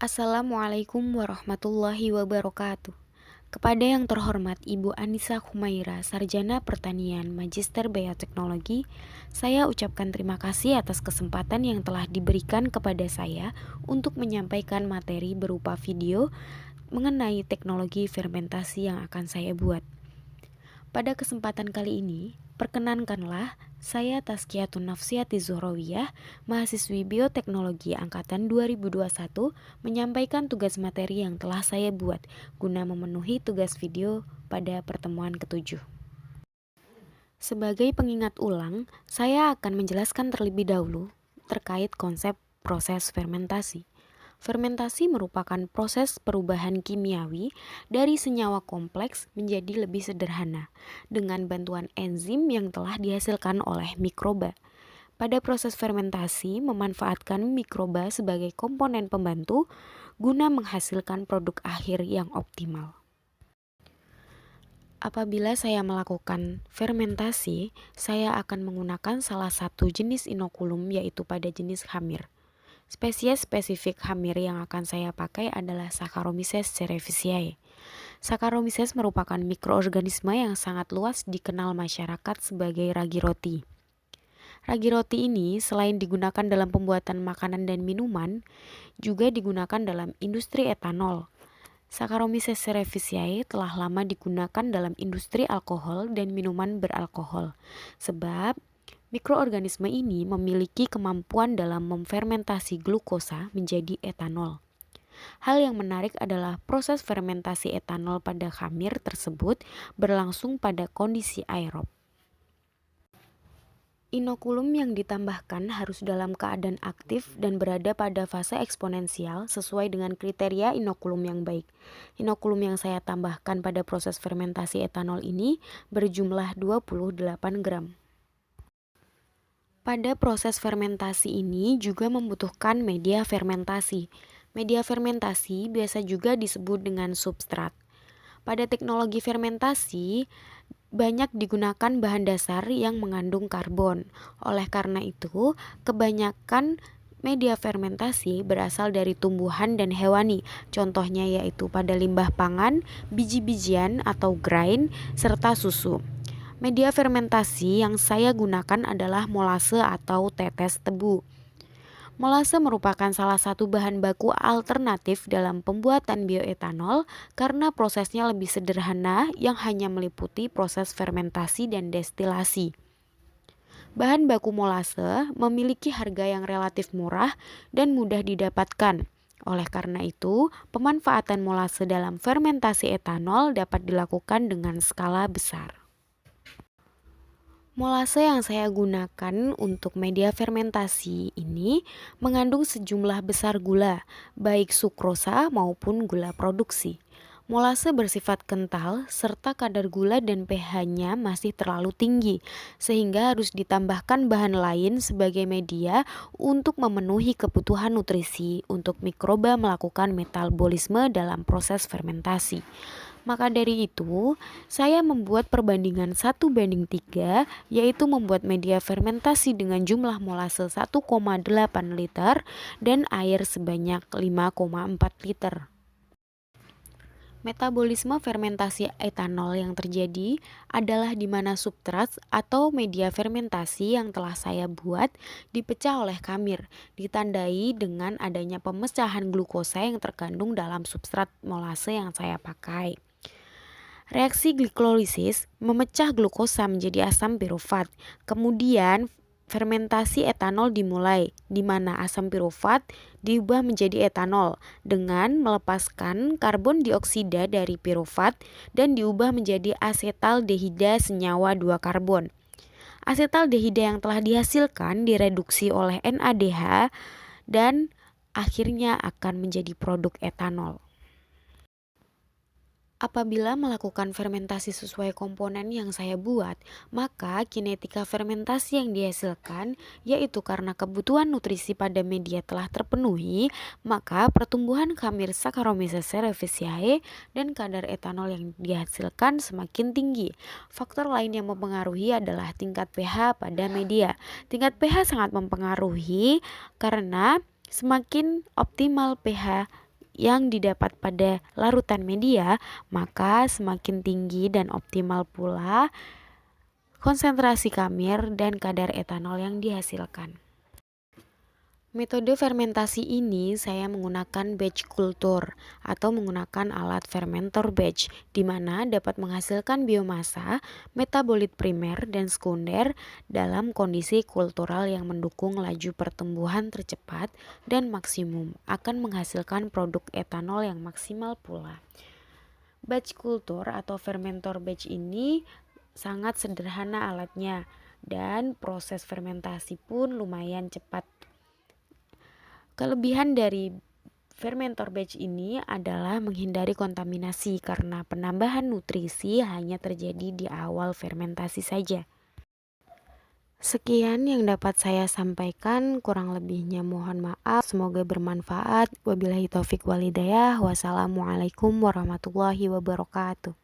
Assalamualaikum warahmatullahi wabarakatuh. Kepada yang terhormat Ibu Anissa Khumaira, Sarjana Pertanian Magister Bioteknologi, saya ucapkan terima kasih atas kesempatan yang telah diberikan kepada saya untuk menyampaikan materi berupa video mengenai teknologi fermentasi yang akan saya buat. Pada kesempatan kali ini, perkenankanlah saya Tazkiyatun Nafsiyati Zuhrawiyah, mahasiswi Bioteknologi Angkatan 2021, menyampaikan tugas materi yang telah saya buat guna memenuhi tugas video pada pertemuan ketujuh. Sebagai pengingat ulang, saya akan menjelaskan terlebih dahulu terkait konsep proses fermentasi. Fermentasi merupakan proses perubahan kimiawi dari senyawa kompleks menjadi lebih sederhana dengan bantuan enzim yang telah dihasilkan oleh mikroba. Pada proses fermentasi memanfaatkan mikroba sebagai komponen pembantu guna menghasilkan produk akhir yang optimal. Apabila saya melakukan fermentasi, saya akan menggunakan salah satu jenis inokulum yaitu pada jenis khamir. Spesies spesifik khamir yang akan saya pakai adalah Saccharomyces cerevisiae. Saccharomyces merupakan mikroorganisme yang sangat luas dikenal masyarakat sebagai ragi roti. Ragi roti ini selain digunakan dalam pembuatan makanan dan minuman, juga digunakan dalam industri etanol. Saccharomyces cerevisiae telah lama digunakan dalam industri alkohol dan minuman beralkohol, sebab mikroorganisme ini memiliki kemampuan dalam memfermentasi glukosa menjadi etanol. Hal yang menarik adalah proses fermentasi etanol pada khamir tersebut berlangsung pada kondisi aerob. Inokulum yang ditambahkan harus dalam keadaan aktif dan berada pada fase eksponensial sesuai dengan kriteria inokulum yang baik. Inokulum yang saya tambahkan pada proses fermentasi etanol ini berjumlah 28 gram. Pada proses fermentasi ini juga membutuhkan media fermentasi. Media fermentasi biasa juga disebut dengan substrat. Pada teknologi fermentasi, banyak digunakan bahan dasar yang mengandung karbon. Oleh karena itu, kebanyakan media fermentasi berasal dari tumbuhan dan hewani. Contohnya yaitu pada limbah pangan, biji-bijian atau grain, serta susu. Media fermentasi yang saya gunakan adalah molase atau tetes tebu. Molase merupakan salah satu bahan baku alternatif dalam pembuatan bioetanol karena prosesnya lebih sederhana yang hanya meliputi proses fermentasi dan destilasi. Bahan baku molase memiliki harga yang relatif murah dan mudah didapatkan. Oleh karena itu, pemanfaatan molase dalam fermentasi etanol dapat dilakukan dengan skala besar. Molase yang saya gunakan untuk media fermentasi ini mengandung sejumlah besar gula, baik sukrosa maupun gula produksi. Molase bersifat kental serta kadar gula dan pH-nya masih terlalu tinggi, sehingga harus ditambahkan bahan lain sebagai media untuk memenuhi kebutuhan nutrisi untuk mikroba melakukan metabolisme dalam proses fermentasi. Maka dari itu, saya membuat perbandingan 1:3, yaitu membuat media fermentasi dengan jumlah molase 1,8 liter dan air sebanyak 5,4 liter. Metabolisme fermentasi etanol yang terjadi adalah di mana substrat atau media fermentasi yang telah saya buat dipecah oleh khamir, ditandai dengan adanya pemecahan glukosa yang terkandung dalam substrat molase yang saya pakai. Reaksi glikolisis memecah glukosa menjadi asam pirufat. Kemudian fermentasi etanol dimulai, di mana asam pirufat diubah menjadi etanol dengan melepaskan karbon dioksida dari pirufat dan diubah menjadi asetaldehida senyawa 2 karbon. Asetaldehida yang telah dihasilkan direduksi oleh NADH dan akhirnya akan menjadi produk etanol. Apabila melakukan fermentasi sesuai komponen yang saya buat, maka kinetika fermentasi yang dihasilkan, yaitu karena kebutuhan nutrisi pada media telah terpenuhi, maka pertumbuhan khamir Saccharomyces cerevisiae dan kadar etanol yang dihasilkan semakin tinggi. Faktor lain yang mempengaruhi adalah tingkat pH pada media. Tingkat pH sangat mempengaruhi karena semakin optimal pH yang didapat pada larutan media, maka semakin tinggi dan optimal pula konsentrasi kamir dan kadar etanol yang dihasilkan. Metode fermentasi ini saya menggunakan batch culture atau menggunakan alat fermentor batch, di mana dapat menghasilkan biomasa, metabolit primer dan sekunder dalam kondisi kultural yang mendukung laju pertumbuhan tercepat dan maksimum, akan menghasilkan produk etanol yang maksimal pula. Batch culture atau fermentor batch ini sangat sederhana alatnya dan proses fermentasi pun lumayan cepat. Kelebihan dari fermentor batch ini adalah menghindari kontaminasi karena penambahan nutrisi hanya terjadi di awal fermentasi saja. Sekian yang dapat saya sampaikan, kurang lebihnya mohon maaf, semoga bermanfaat. Wabillahi taufik walhidayah. Wassalamualaikum warahmatullahi wabarakatuh.